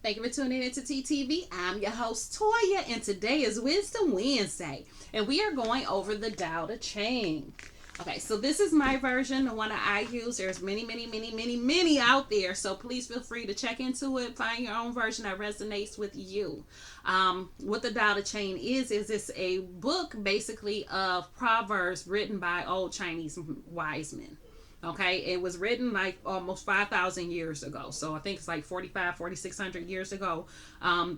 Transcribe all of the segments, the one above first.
Thank you for tuning into TTV. I'm your host, Toya, and today is Wisdom Wednesday, and we are going over the Tao Te Ching. Okay, so this is my version, the one that I use. There's many out there, so please feel free to check into it, find your own version that resonates with you. What the Tao Te Ching is it's a book basically of proverbs written by old Chinese wise men. Okay, it was written like almost 5,000 years ago. So I think it's like 4,600 years ago.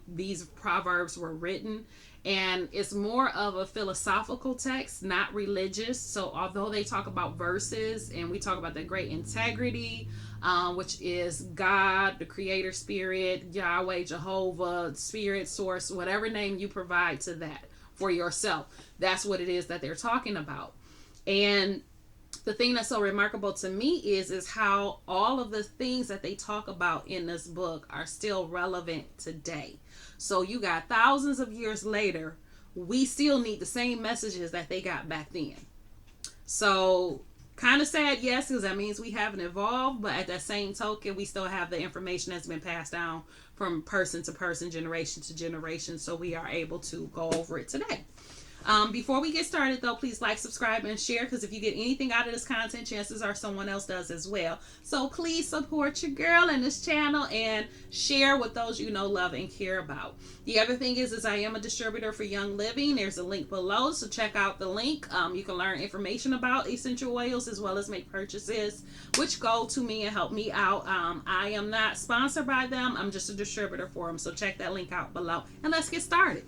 These proverbs were written, and it's more of a philosophical text, not religious. So although they talk about verses and we talk about the great integrity, which is God, the creator spirit, Yahweh, Jehovah, spirit, source, whatever name you provide to that for yourself, that's what it is that they're talking about. And the thing that's so remarkable to me is how all of the things that they talk about in this book are still relevant today. So you got thousands of years later, we still need the same messages that they got back then. So kind of sad, yes, because that means we haven't evolved, but at that same token, we still have the information that's been passed down from person to person, generation to generation, so we are able to go over it today. Before we get started, though, please like, subscribe, and share, because if you get anything out of this content, chances are someone else does as well. So please support your girl in this channel and share with those you know, love, and care about. The other thing is I am a distributor for Young Living. There's a link below, so check out the link. You can learn information about essential oils as well as make purchases, which go to me and help me out. I am not sponsored by them. I'm just a distributor for them, so check that link out below. And let's get started.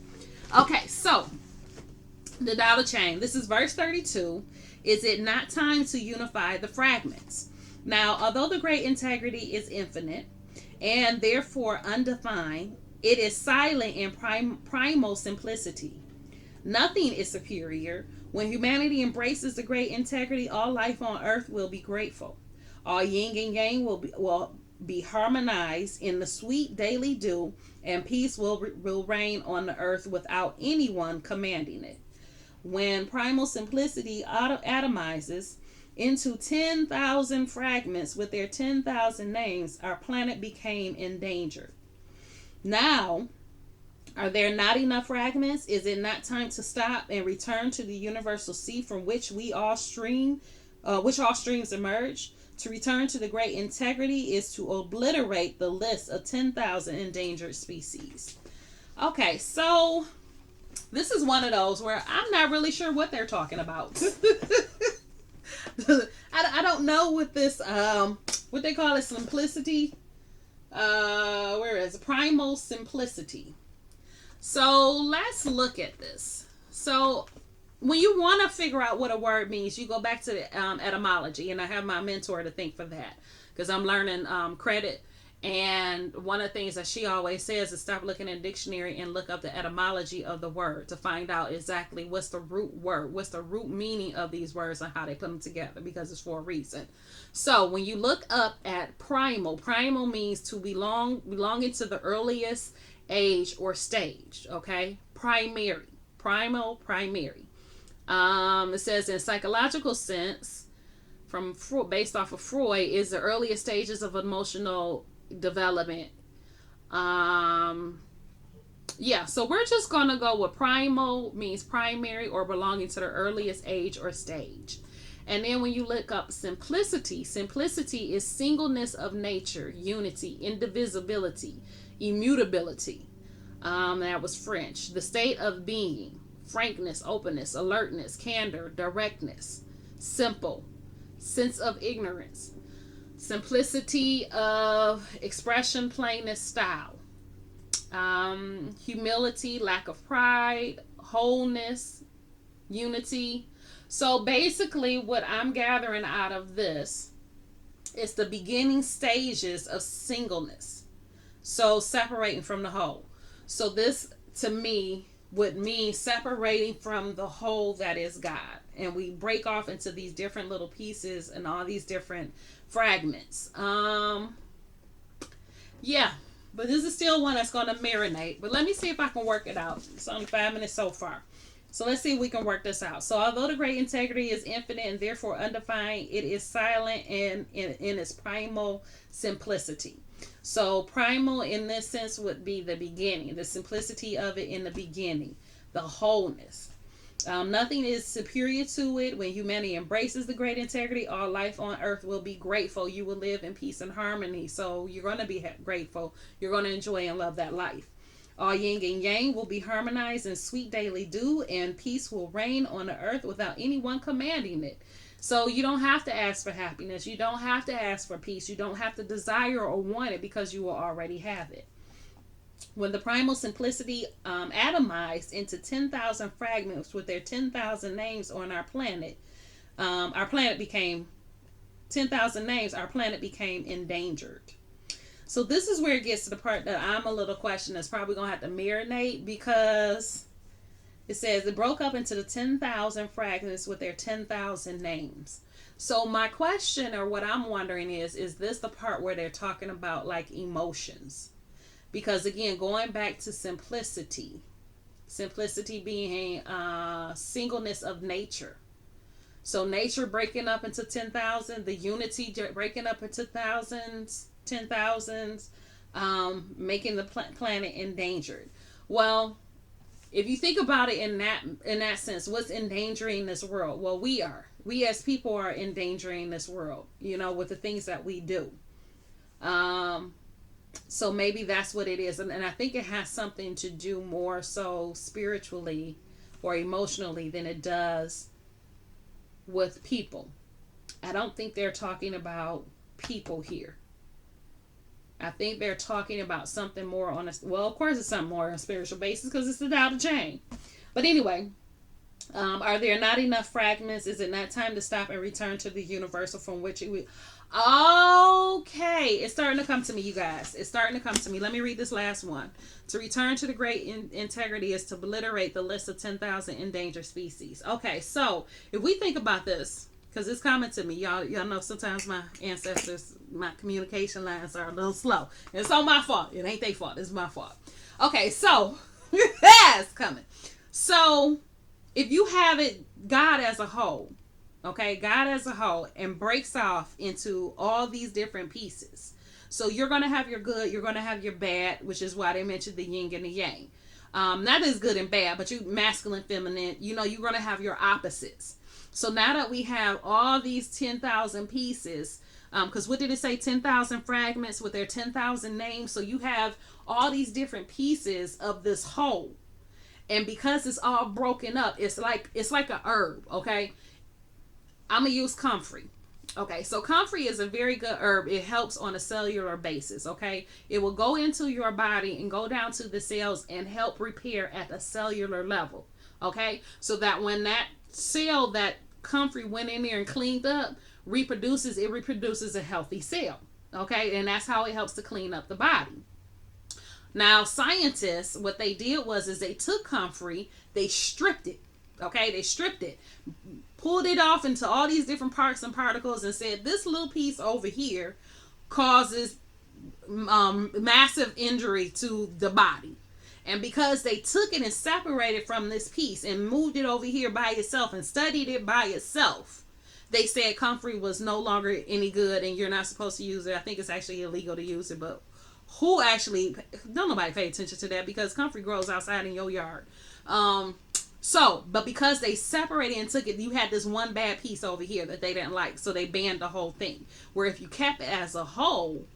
Okay, so the Tao Te Ching. This is verse 32. Is it not time to unify the fragments? Now, although the great integrity is infinite and therefore undefined, it is silent in primal simplicity. Nothing is superior. When humanity embraces the great integrity, all life on earth will be grateful. All yin and yang will be harmonized in the sweet daily dew, and peace will reign on the earth without anyone commanding it. When primal simplicity atomizes into 10,000 fragments with their 10,000 names, our planet became endangered. Now, are there not enough fragments? Is it not time to stop and return to the universal sea from which all streams emerge? To return to the great integrity is to obliterate the list of 10,000 endangered species. Okay, so this is one of those where I'm not really sure what they're talking about. I don't know what this what they call it, simplicity. Where is it? Primal simplicity. So let's look at this. So when you want to figure out what a word means, you go back to the etymology, and I have my mentor to thank for that because I'm learning credit. And one of the things that she always says is stop looking in a dictionary and look up the etymology of the word to find out exactly what's the root word, what's the root meaning of these words and how they put them together, because it's for a reason. So when you look up at primal means to belonging to the earliest age or stage. Okay, primary. It says in psychological sense, based off of Freud, is the earliest stages of emotional development. So we're just gonna go with primal means primary or belonging to the earliest age or stage. And then when you look up simplicity is singleness of nature, unity, indivisibility, immutability. That was French. The state of being, frankness, openness, alertness, candor, directness, simple, sense of ignorance, simplicity of expression, plainness, style, humility, lack of pride, wholeness, unity. So basically what I'm gathering out of this is the beginning stages of singleness, so separating from the whole. So this to me would mean separating from the whole that is God, and we break off into these different little pieces and all these different fragments. But this is still one that's going to marinate, but let me see if I can work it out. It's only 5 minutes so far, so let's see if we can work this out. So although the great integrity is infinite and therefore undefined, it is silent in its primal simplicity. So primal in this sense would be the beginning, the simplicity of it in the beginning, the wholeness. Nothing is superior to it. When humanity embraces the great integrity, all life on earth will be grateful. You will live in peace and harmony. So you're going to be grateful. You're going to enjoy and love that life. All yin and yang will be harmonized in sweet daily dew, and peace will reign on the earth without anyone commanding it. So you don't have to ask for happiness. You don't have to ask for peace. You don't have to desire or want it because you will already have it. When the primal simplicity atomized into 10,000 fragments with their 10,000 names on our planet became 10,000 names, our planet became endangered. So this is where it gets to the part that I'm a little question that's probably going to have to marinate, because it says it broke up into the 10,000 fragments with their 10,000 names. So my question, or what I'm wondering is this the part where they're talking about like emotions? Because again, going back to simplicity being singleness of nature. So nature breaking up into 10,000, the unity breaking up into thousands, 10,000s, making the planet endangered. Well, if you think about it in that sense, what's endangering this world? Well, we as people are endangering this world, with the things that we do. So maybe that's what it is. And I think it has something to do more so spiritually or emotionally than it does with people. I don't think they're talking about people here. I think they're talking about something more on of course it's something more on a spiritual basis because it's the Tao Te Ching. But anyway, are there not enough fragments? Is it not time to stop and return to the universal from which it Okay, it's starting to come to me, you guys. It's starting to come to me. Let me read this last one. To return to the great integrity is to obliterate the list of 10,000 endangered species. Okay, so if we think about this, because it's coming to me, y'all know sometimes my ancestors, my communication lines are a little slow. It's all my fault. It ain't their fault. It's my fault. Okay, so it's coming. So if you have it, God as a whole, okay, God as a whole, and breaks off into all these different pieces. So you're going to have your good, you're going to have your bad, which is why they mentioned the yin and the yang. Not as good and bad, but you masculine, feminine, you're going to have your opposites. So now that we have all these 10,000 pieces, because what did it say? 10,000 fragments with their 10,000 names. So you have all these different pieces of this whole. And because it's all broken up, it's like a herb, okay? I'm going to use comfrey. Okay, so comfrey is a very good herb. It helps on a cellular basis, okay? It will go into your body and go down to the cells and help repair at a cellular level, okay? So that when that cell that comfrey went in there and cleaned up, it reproduces a healthy cell, okay? And that's how it helps to clean up the body. Now, scientists, what they did is they took comfrey, they stripped it, okay? They stripped it, pulled it off into all these different parts and particles and said, this little piece over here causes massive injury to the body. And because they took it and separated from this piece and moved it over here by itself and studied it by itself, they said comfrey was no longer any good and you're not supposed to use it. I think it's actually illegal to use it, but don't nobody pay attention to that because comfrey grows outside in your yard. But because they separated and took it, you had this one bad piece over here that they didn't like, so they banned the whole thing. Where if you kept it as a whole,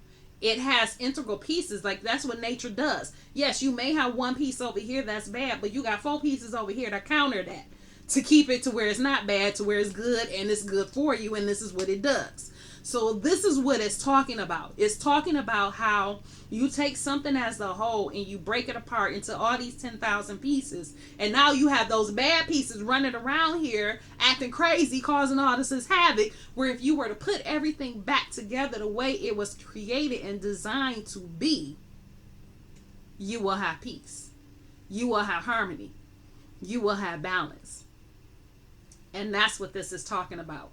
it has integral pieces. Like that's what nature does. Yes, you may have one piece over here that's bad, but you got 4 pieces over here to counter that, to keep it to where it's not bad, to where it's good, and it's good for you, and this is what it does. So this is what it's talking about. It's talking about how you take something as a whole and you break it apart into all these 10,000 pieces. And now you have those bad pieces running around here acting crazy, causing all this havoc. Where if you were to put everything back together the way it was created and designed to be, you will have peace. You will have harmony. You will have balance. And that's what this is talking about.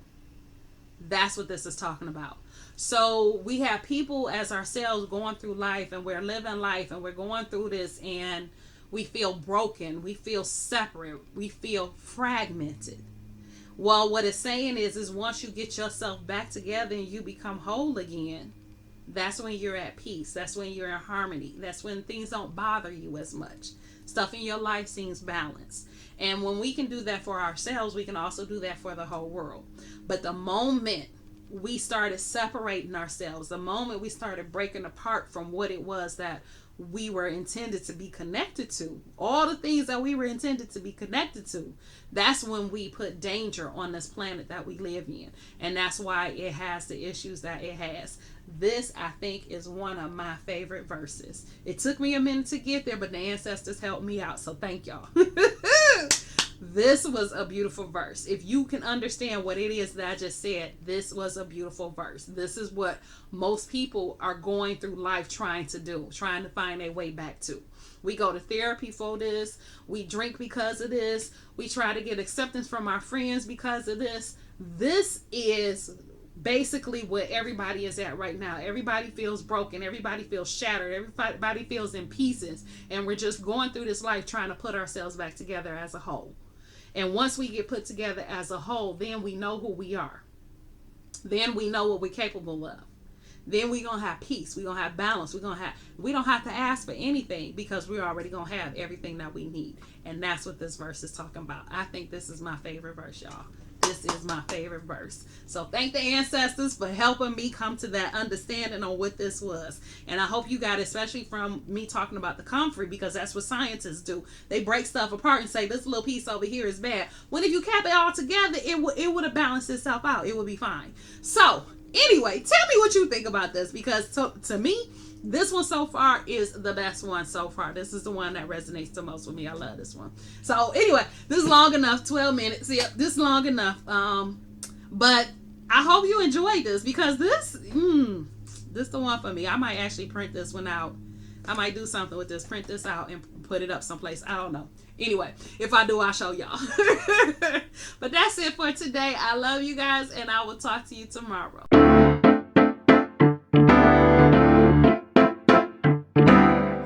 That's what this is talking about. So we have people as ourselves going through life and we're living life and we're going through this and we feel broken. We feel separate. We feel fragmented. Well, what it's saying is once you get yourself back together and you become whole again, That's when you're at peace. That's when you're in harmony. That's when things don't bother you as much. Stuff in your life seems balanced. And when we can do that for ourselves, we can also do that for the whole world. But the moment we started separating ourselves, the moment we started breaking apart from what it was that we were intended to be connected to, all the things that we were intended to be connected to, that's when we put danger on this planet that we live in. And that's why it has the issues that it has. This, I think, is one of my favorite verses. It took me a minute to get there, but the ancestors helped me out, so thank y'all. This was a beautiful verse. If you can understand what it is that I just said, this was a beautiful verse. This is what most people are going through life trying to do, trying to find their way back to. We go to therapy for this. We drink because of this. We try to get acceptance from our friends because of this. This is basically what everybody is at right now. Everybody feels broken. Everybody feels shattered. Everybody feels in pieces. And we're just going through this life trying to put ourselves back together as a whole. And once we get put together as a whole, then we know who we are. Then we know what we're capable of. Then we're going to have peace. We're going to have balance. We don't have to ask for anything because we're already going to have everything that we need. And that's what this verse is talking about. I think this is my favorite verse, y'all. This is my favorite verse. So thank the ancestors for helping me come to that understanding on what this was. And I hope you got it, especially from me talking about the comfrey, because that's what scientists do. They break stuff apart and say this little piece over here is bad. When if you kept it all together, it would have balanced itself out. It would be fine. So anyway, tell me what you think about this, because to me, this one so far is the best one so far. This is the one that resonates the most with me. I love this one. So anyway, this is long enough, 12 minutes. Yep, this is long enough. But I hope you enjoyed this, because this is the one for me. I might actually print this one out. I might do something with this, print this out and put it up someplace. I don't know. Anyway, if I do, I'll show y'all. But that's it for today. I love you guys, and I will talk to you tomorrow.